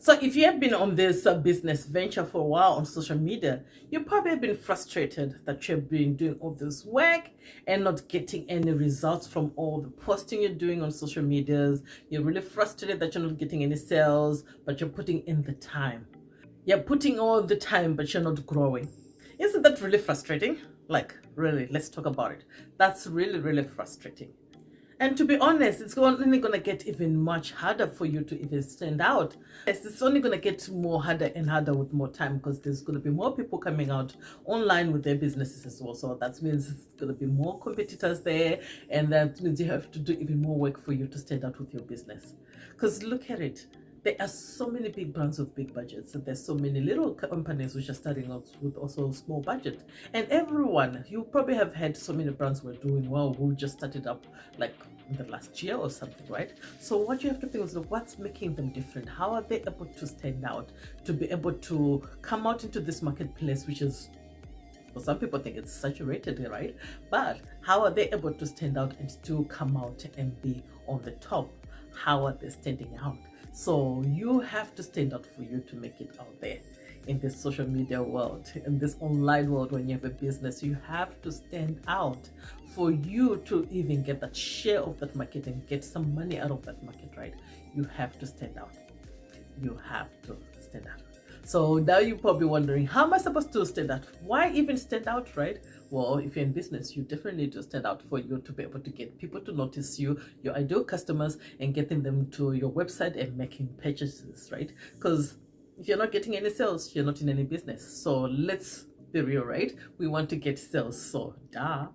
So if you have been on this business venture for a while on social media, you probably have been frustrated that you've been doing all this work and not getting any results from all the posting you're doing on social medias. You're really frustrated that you're not getting any sales, but you're putting in the time. You're putting all the time, but you're not growing. Isn't that really frustrating? Like, really, let's talk about it. That's really, really frustrating. And to be honest, it's only going to get even much harder for you to even stand out. Yes, it's only going to get more harder and harder with more time because there's going to be more people coming out online with their businesses as well. So that means it's going to be more competitors there. And that means you have to do even more work for you to stand out with your business. Because look at it. There are so many big brands with big budgets, and there's so many little companies which are starting out with also small budget. And everyone, you probably have had so many brands who are doing well who just started up like in the last year or something, right? So what you have to think is what's making them different? How are they able to stand out, to be able to come out into this marketplace, which is, well, some people think it's saturated, right? But how are they able to stand out and still come out and be on the top? How are they standing out? So you have to stand out for you to make it out there in this social media world, in this online world. When you have a business, you have to stand out for you to even get that share of that market and get some money out of that market, right? You have to stand out. You have to stand out. So now you're probably wondering, how am I supposed to stand out? Why even stand out, right? Well, if you're in business, you definitely need to stand out for you to be able to get people to notice you, your ideal customers, and getting them to your website and making purchases, right? Because if you're not getting any sales, you're not in any business. So let's be real, right? We want to get sales. So duh,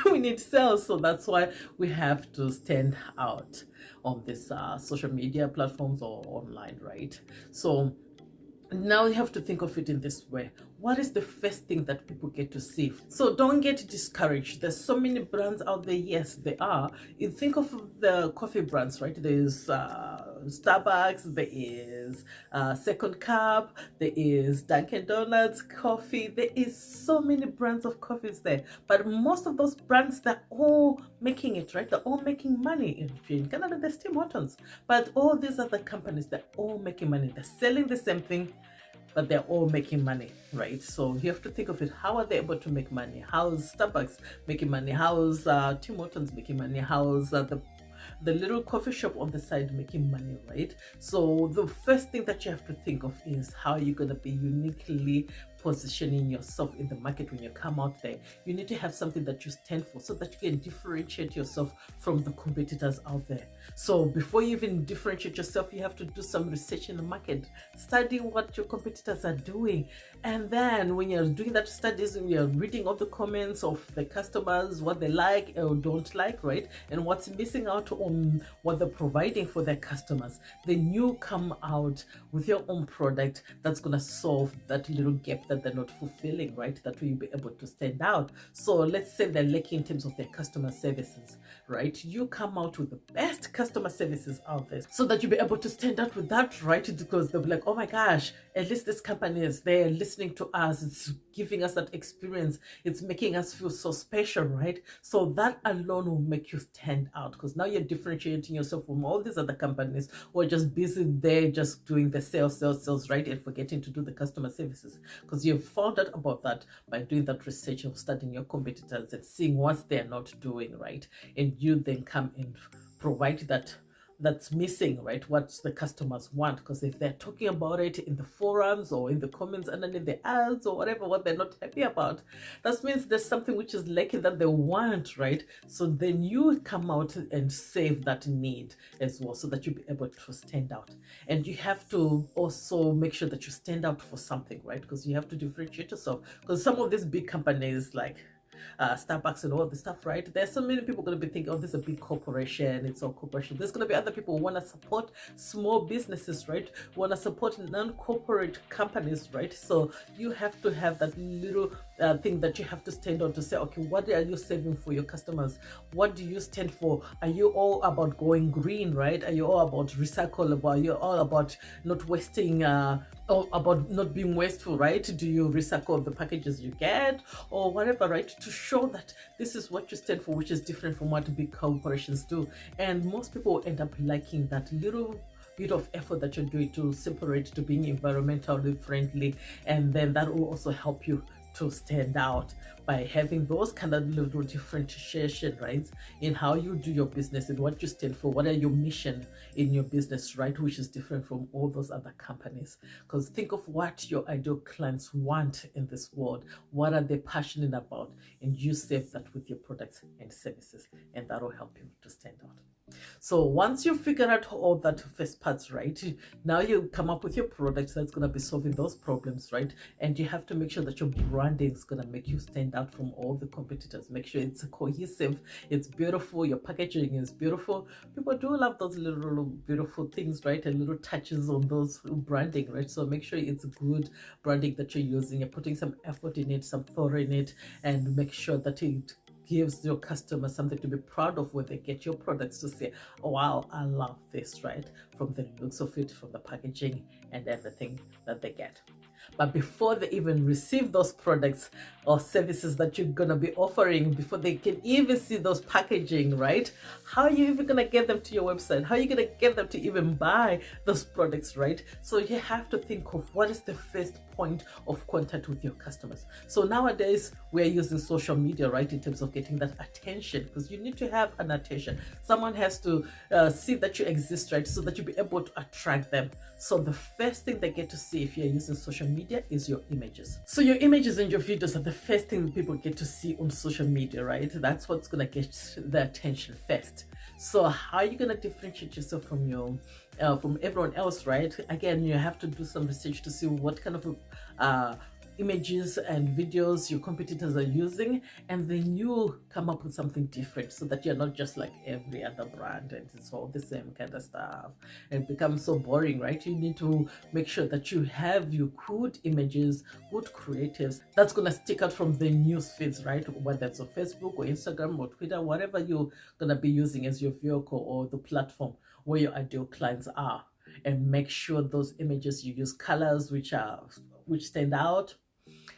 we need sales. So that's why we have to stand out on this social media platforms or online, right? So now you have to think of it in this way. What is the first thing that people get to see? So don't get discouraged. There's so many brands out there. Yes, there are. You think of the coffee brands, right? There's Starbucks, there is Second Cup, there is Dunkin' Donuts coffee. There is so many brands of coffees there. But most of those brands, they're all making it, right? They're all making money. If you're in Canada, there's Tim Hortons. But all these other companies, they're all making money. They're selling the same thing, but they're all making money, right? So you have to think of it. How are they able to make money? How's Starbucks making money? How's Tim Hortons making money? How's the little coffee shop on the side making money, right? So the first thing that you have to think of is how you're going to be uniquely positioning yourself in the market when you come out there. You need to have something that you stand for so that you can differentiate yourself from the competitors out there. So before you even differentiate yourself, you have to do some research in the market, study what your competitors are doing. And then when you're doing that studies, you're reading all the comments of the customers, what they like or don't like, right? And what's missing out on what they're providing for their customers. Then you come out with your own product that's going to solve that little gap that they're not fulfilling, right? That will be able to stand out. So let's say they're lacking in terms of their customer services, right? You come out with the best customer services out there so that you'll be able to stand out with that, right? Because they'll be like, oh my gosh, at least this company is there listening to us. It's giving us that experience. It's making us feel so special, right? So that alone will make you stand out because now you're differentiating yourself from all these other companies who are just busy there, just doing the sales, right? And forgetting to do the customer services, because you've found out about that by doing that research of studying your competitors and seeing what they're not doing, right? And you then come and provide that's missing, right? What the customers want. Because if they're talking about it in the forums or in the comments underneath the ads or whatever, what they're not happy about, that means there's something which is lacking that they want, right? So then you come out and save that need as well so that you'll be able to stand out. And you have to also make sure that you stand out for something, right? Because you have to differentiate yourself. Because some of these big companies like Starbucks and all the stuff, right? There's so many people going to be thinking, oh, this is a big corporation, it's all corporation. There's going to be other people who want to support small businesses, right? Want to support non-corporate companies, right? So you have to have that little thing that you have to stand on to say, okay, what are you saving for your customers? What do you stand for? Are you all about going green, right? Are you all about recyclable? Are you all about not wasting or about not being wasteful, right? Do you recycle the packages you get or whatever, right? To show that this is what you stand for, which is different from what big corporations do. And most people end up liking that little bit of effort that you're doing to separate to being environmentally friendly, and then that will also help you to stand out by having those kind of little differentiation, right, in how you do your business and what you stand for, what are your mission in your business, right, which is different from all those other companies. Because think of what your ideal clients want in this world, what are they passionate about, and you serve that with your products and services, and that will help you to stand out. So once you figure out all that first parts, right, now you come up with your products that's going to be solving those problems, right? And you have to make sure that your branding is going to make you stand out from all the competitors. Make sure it's cohesive, it's beautiful, your packaging is beautiful. People do love those little beautiful things, right? And little touches on those branding, right? So make sure it's good branding that you're using. You're putting some effort in it, some thought in it, and make sure that it gives your customers something to be proud of when they get your products, to say, oh, wow, I love this, right? From the looks of it, from the packaging and everything that they get. But before they even receive those products or services that you're going to be offering, before they can even see those packaging, right? How are you even going to get them to your website? How are you going to get them to even buy those products, right? So you have to think of what is the first point of contact with your customers. So nowadays we're using social media, right, in terms of getting that attention, because you need to have an attention. Someone has to see that you exist, right, so that you'll be able to attract them. So the first thing they get to see if you're using social media is your images. So your images and your videos are the first thing people get to see on social media, right? That's what's going to get the attention first. So how are you going to differentiate yourself from your from everyone else, right? Again, you have to do some research to see what kind of images and videos your competitors are using, and then you come up with something different so that you're not just like every other brand and it's all the same kind of stuff and it becomes so boring, right? You need to make sure that you have your good images, good creatives that's going to stick out from the news feeds, right? Whether it's on Facebook or Instagram or Twitter, whatever you're going to be using as your vehicle or the platform where your ideal clients are. And make sure those images you use colors which stand out,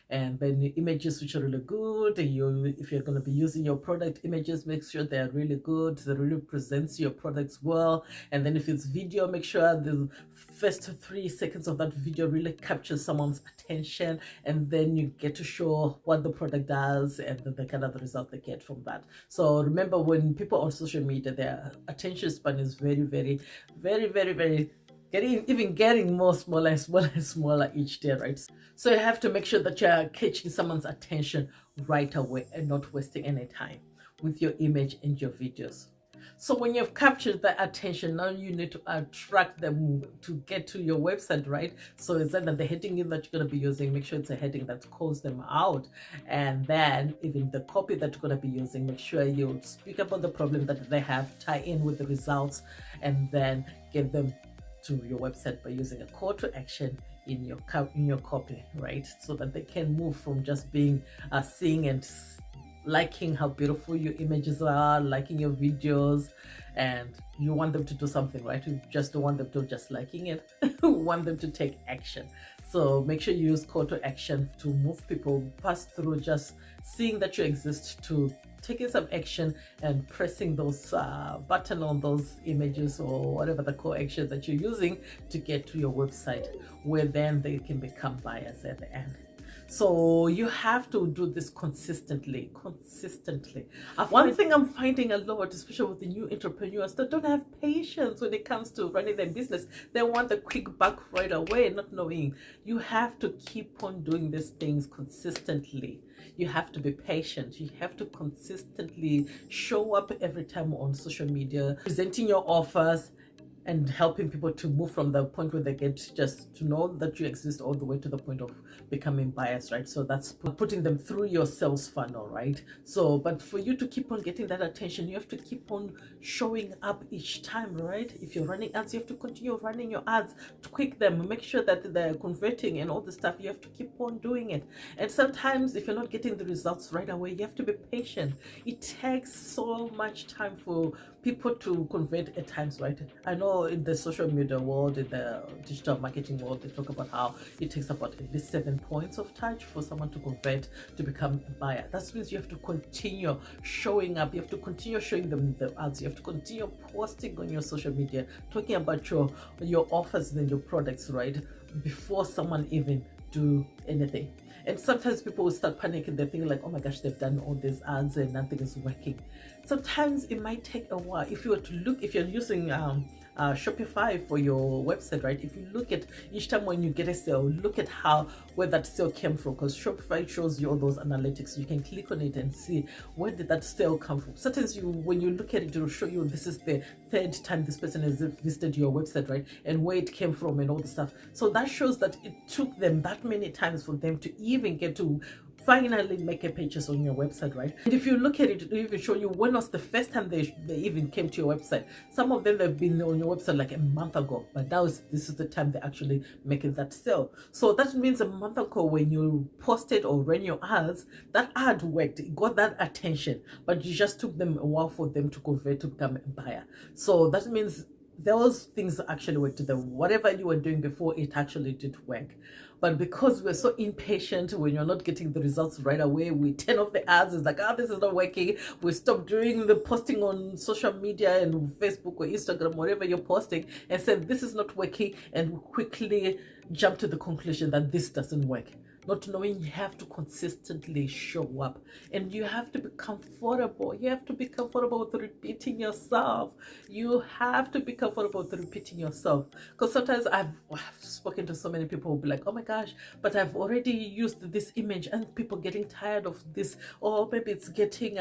and then the images which are really good. If you're going to be using your product images, make sure they're really good, they really presents your products well. And then if it's video, make sure the first 3 seconds of that video really captures someone's attention, and then you get to show what the product does and the kind of the result they get from that. So remember, when people on social media, their attention span is very getting more smaller and smaller and smaller each day, right? So you have to make sure that you're catching someone's attention right away and not wasting any time with your image and your videos. So when you've captured the attention, now you need to attract them to get to your website, right? So it's that the heading that you're going to be using, make sure it's a heading that calls them out. And then even the copy that you're going to be using, make sure you speak about the problem that they have, tie in with the results, and then get them to your website by using a call to action in your copy, right? So that they can move from just being seeing and liking how beautiful your images are, liking your videos, and you want them to do something, right? You just don't want them to just liking it. You want them to take action. So make sure you use call to action to move people past through just seeing that you exist to taking some action and pressing those button on those images or whatever the call action that you're using to get to your website, where then they can become buyers at the end. So you have to do this consistently. One thing I'm finding a lot, especially with the new entrepreneurs, that don't have patience when it comes to running their business. They want the quick buck right away, not knowing you have to keep on doing these things consistently. You have to be patient. You have to consistently show up every time on social media, presenting your offers and helping people to move from the point where they get just to know that you exist all the way to the point of becoming buyers, right? So that's putting them through your sales funnel, right? So, but for you to keep on getting that attention, you have to keep on showing up each time, right? If you're running ads, you have to continue running your ads, tweak them, make sure that they're converting and all the stuff. You have to keep on doing it. And sometimes if you're not getting the results right away, you have to be patient. It takes so much time for people to convert at times, right? I know know, in the social media world, in the digital marketing world, they talk about how it takes about at least 7 points of touch for someone to convert to become a buyer. That means you have to continue showing up, you have to continue showing them the ads, you have to continue posting on your social media, talking about your offers and your products, right, before someone even do anything. And sometimes people will start panicking. They think like, oh my gosh, they've done all these ads and nothing is working. Sometimes it might take a while. If you were to look, if you're using Shopify for your website, right? If you look at each time when you get a sale, look at where that sale came from, because Shopify shows you all those analytics. You can click on it and see where did that sale come from. Sometimes when you look at it, it will show you this is the third time this person has visited your website, right? And where it came from and all the stuff. So that shows that it took them that many times for them to even get to finally make a purchase on your website, right? And if you look at it, it will even show you when was the first time they even came to your website. Some of them have been on your website like a month ago, but now this is the time they're actually making that sale. So that means a month ago when you posted or ran your ads, that ad worked, it got that attention, but you just took them a while for them to convert to become a buyer. So that means those things actually worked to them. Whatever you were doing before, it actually did work. But because we're so impatient, when you're not getting the results right away, we turn off the ads. It's like, this is not working. We stop doing the posting on social media and Facebook or Instagram, whatever you're posting, and say this is not working, and we quickly jump to the conclusion that this doesn't work. Not knowing you have to consistently show up, and you have to be comfortable. You have to be comfortable with repeating yourself. You have to be comfortable with repeating yourself, because sometimes I've spoken to so many people who will be like, oh my gosh, but I've already used this image and people getting tired of this, or maybe it's getting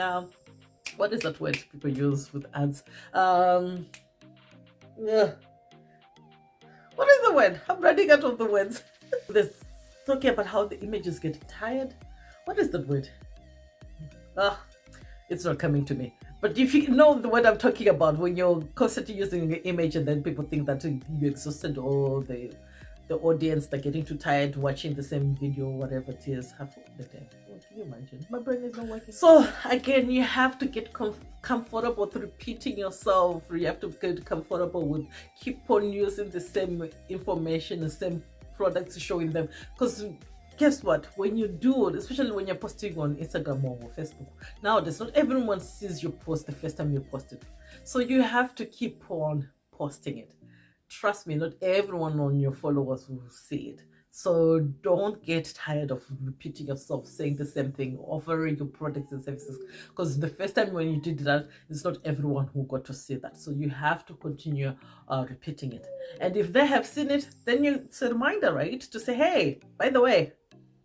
what is that word people use with ads? Yeah. What is the word? I'm running out of the words. There's talking about how the image is getting tired. What is that word? It's not coming to me. But if you know the word I'm talking about, when you're constantly using the image and then people think that you're exhausted, or the audience, they're getting too tired watching the same video, whatever it is. Can you imagine? My brain is not working. So again, you have to get comfortable with repeating yourself. You have to get comfortable with keep on using the same information, the same products, showing them, because guess what, when you do it, especially when you're posting on Instagram or Facebook nowadays, not everyone sees your post the first time you post it, so you have to keep on posting it. Trust me, not everyone on your followers will see it. So don't get tired of repeating yourself, saying the same thing, offering your products and services, because the first time when you did that, it's not everyone who got to see that. So you have to continue repeating it. And if they have seen it, then it's a reminder, right, to say, hey, by the way,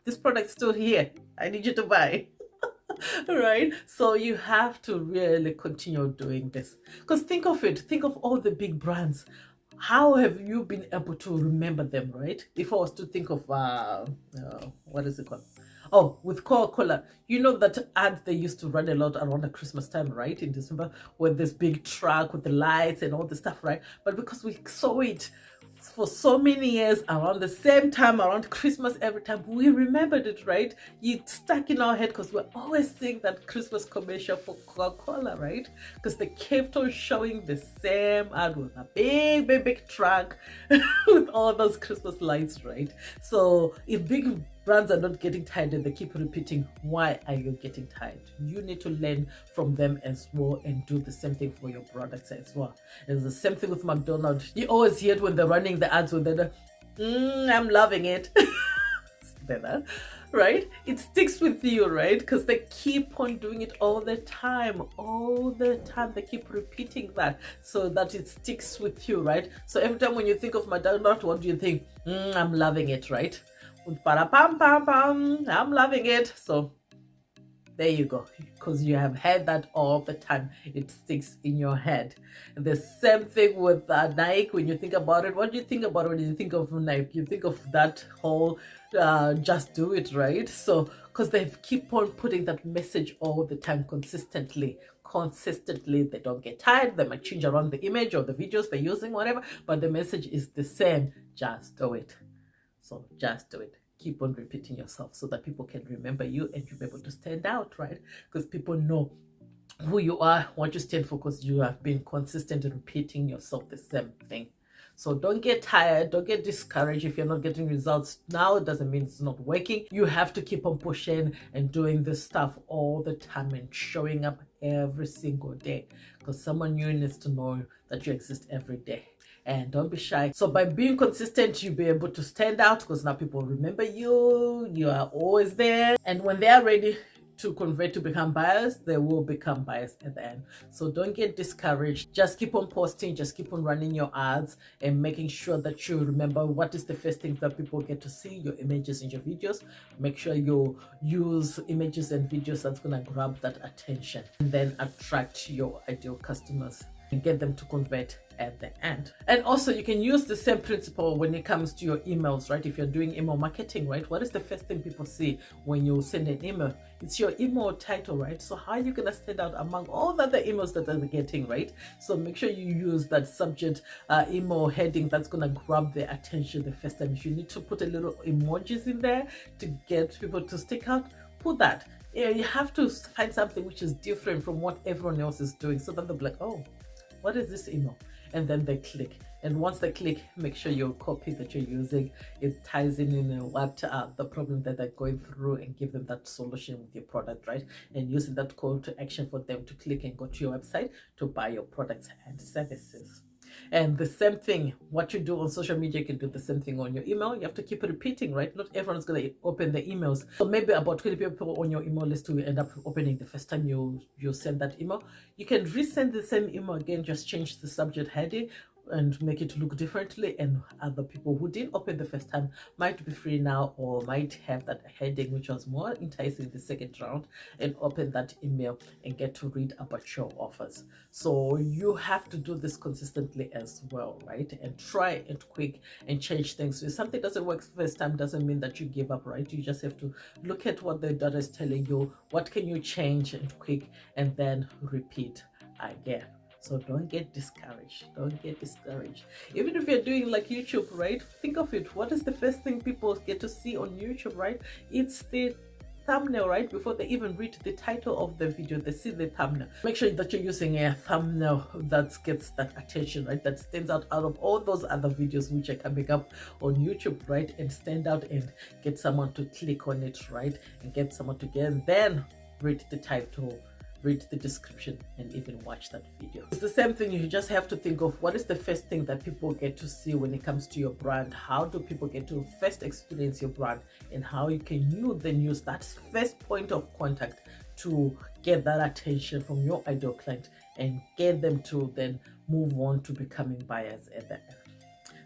this product's still here. I need you to buy. Right? So you have to really continue doing this. Because think of it. Think of all the big brands. How have you been able to remember them, right? If I was to think of, what is it called? Oh, with Coca-Cola, you know that ad they used to run a lot around the Christmas time, right? In December, with this big truck with the lights and all the stuff, right? But because we saw it for so many years around the same time, around Christmas, every time we remembered it, right? It stuck in our head because we're always seeing that Christmas commercial for Coca-Cola, right? Because they kept on showing the same ad with a big truck with all those Christmas lights, right? So if big brands are not getting tired and they keep repeating, why are you getting tired? You need to learn from them as well and do the same thing for your products as well. It's the same thing with McDonald's. You always hear it when they're running the ads with the I'm loving it. Right? It sticks with you, right? Because they keep on doing it all the time. They keep repeating that so that it sticks with you, right? So every time when you think of McDonald's, what do you think? I'm loving it, right? I'm loving it. So there you go, because you have heard that all the time. It sticks in your head. And the same thing with Nike. When you think about it, what do you think about it when you think of Nike? You think of that whole just do it, right? So because they keep on putting that message all the time, consistently, they don't get tired. They might change around the image or the videos they're using, whatever, but the message is the same. Just do it. So just do it. Keep on repeating yourself so that people can remember you and you'll be able to stand out, right? Because people know who you are, what you stand for, because you have been consistent in repeating yourself the same thing. So don't get tired, don't get discouraged if you're not getting results now. It doesn't mean it's not working. You have to keep on pushing and doing this stuff all the time and showing up every single day, because someone new needs to know that you exist every day. And don't be shy. So by being consistent, you'll be able to stand out, because now people remember you. You are always there, and when they are ready to convert to become buyers, they will become buyers at the end. So don't get discouraged. Just keep on posting, just keep on running your ads, and making sure that you remember what is the first thing that people get to see: your images in your videos. Make sure you use images and videos that's gonna grab that attention, and then attract your ideal customers and get them to convert at the end. And also, you can use the same principle when it comes to your emails, right? If you're doing email marketing, right, what is the first thing people see when you send an email? It's your email title, right? So how are you gonna stand out among all the other emails that they're getting, right? So make sure you use that subject email heading that's gonna grab their attention the first time. If you need to put a little emojis in there to get people to stick out, put that. You have to find something which is different from what everyone else is doing, so that they'll be like, oh, what is this email? And then they click. And once they click, make sure your copy that you're using, it ties in what the problem that they're going through, and give them that solution with your product, right? And using that call to action for them to click and go to your website to buy your products and services. And the same thing, what you do on social media, you can do the same thing on your email. You have to keep repeating, right? Not everyone's going to open the emails. So maybe about 20 people on your email list will end up opening the first time you send that email. You can resend the same email again, just change the subject heading and make it look differently, and other people who didn't open the first time might be free now, or might have that heading which was more enticing the second round, and open that email and get to read about your offers. So you have to do this consistently as well, right? And try and quick and change things. So if something doesn't work first time, doesn't mean that you give up, right? You just have to look at what the data is telling you, what can you change and quick, and then repeat again. So don't get discouraged. Don't get discouraged. Even if you're doing like YouTube, right? Think of it. What is the first thing people get to see on YouTube, right? It's the thumbnail, right? Before they even read the title of the video, they see the thumbnail. Make sure that you're using a thumbnail that gets that attention, right? That stands out of all those other videos which are coming up on YouTube, right? And stand out and get someone to click on it, right? And get someone to get, and then read the title, read the description, and even watch that video. It's the same thing. You just have to think of what is the first thing that people get to see when it comes to your brand. How do people get to first experience your brand, and how you can then use that first point of contact to get that attention from your ideal client and get them to then move on to becoming buyers at the end.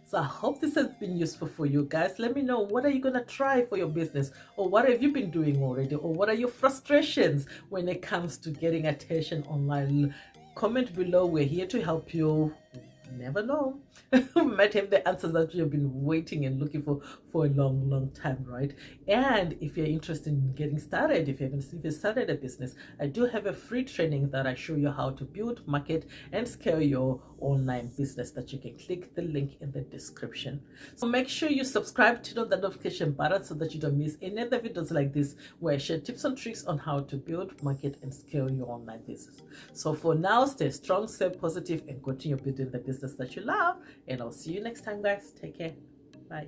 So I hope this has been useful for you guys. Let me know, what are you going to try for your business, or what have you been doing already, or what are your frustrations when it comes to getting attention online? Comment below. We're here to help you. Never know. We might have the answers that you've been waiting and looking for a long time, right? And if you're interested in getting started, if you haven't even started a business, I do have a free training that I show you how to build, market, and scale your online business, that you can click the link in the description. So make sure you subscribe, turn on the notification button so that you don't miss any other videos like this, where I share tips and tricks on how to build, market, and scale your online business. So for now, stay strong, stay positive, and continue building the business that you love. And I'll see you next time, guys. Take care. Bye.